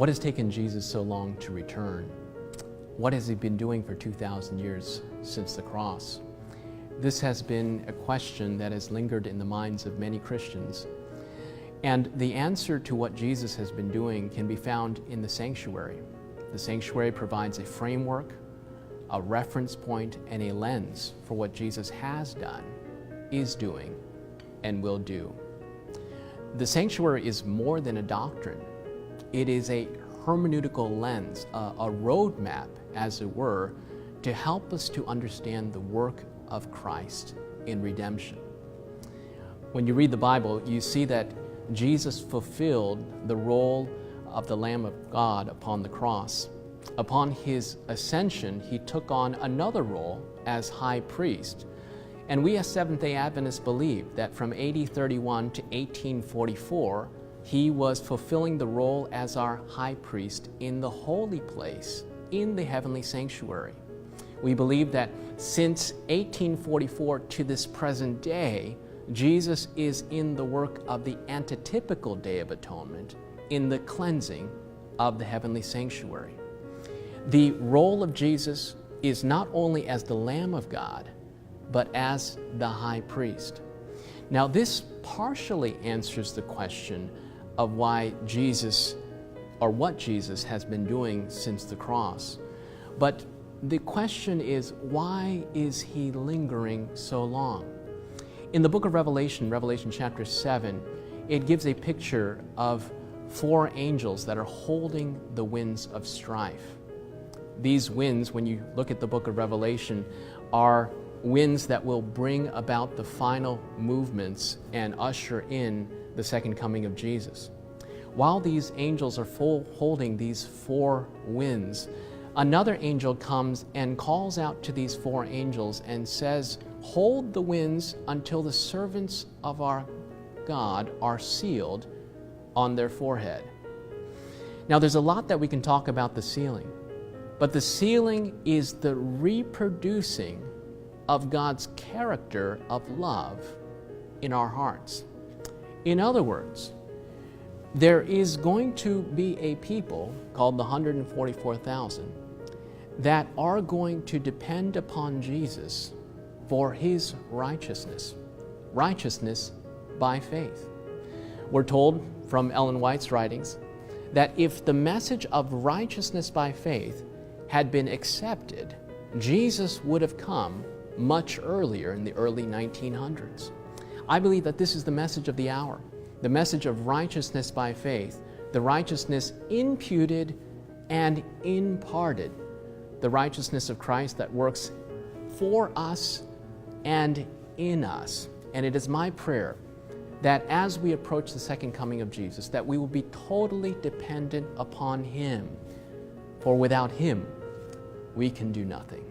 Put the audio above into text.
What has taken Jesus so long to return? What has he been doing for 2,000 years since the cross? This has been a question that has lingered in the minds of many Christians. And the answer to what Jesus has been doing can be found in the sanctuary. The sanctuary provides a framework, a reference point, and a lens for what Jesus has done, is doing, and will do. The sanctuary is more than a doctrine. It is a hermeneutical lens, a roadmap, as it were, to help us to understand the work of Christ in redemption. When you read the Bible, you see that Jesus fulfilled the role of the Lamb of God upon the cross. Upon his ascension, he took on another role as high priest. And we as Seventh-day Adventists believe that from AD 31 to 1844, he was fulfilling the role as our high priest in the holy place, in the heavenly sanctuary. We believe that since 1844 to this present day, Jesus is in the work of the antitypical Day of Atonement, in the cleansing of the heavenly sanctuary. The role of Jesus is not only as the Lamb of God, but as the high priest. Now, this partially answers the question of why Jesus, or what Jesus has been doing since the cross. But the question is, why is he lingering so long? In the book of Revelation, Revelation chapter 7, it gives a picture of 4 angels that are holding the winds of strife. These winds, when you look at the book of Revelation, are winds that will bring about the final movements and usher in the second coming of Jesus. While these angels are holding these 4 winds, another angel comes and calls out to these 4 angels and says, "Hold the winds until the servants of our God are sealed on their forehead." Now, there's a lot that we can talk about the sealing, but the sealing is the reproducing of God's character of love in our hearts. In other words, there is going to be a people called the 144,000 that are going to depend upon Jesus for his righteousness, righteousness by faith. We're told from Ellen White's writings that if the message of righteousness by faith had been accepted, Jesus would have come much earlier in the early 1900s. I believe that this is the message of the hour, the message of righteousness by faith, the righteousness imputed and imparted, the righteousness of Christ that works for us and in us. And it is my prayer that as we approach the second coming of Jesus, that we will be totally dependent upon him. For without him, we can do nothing.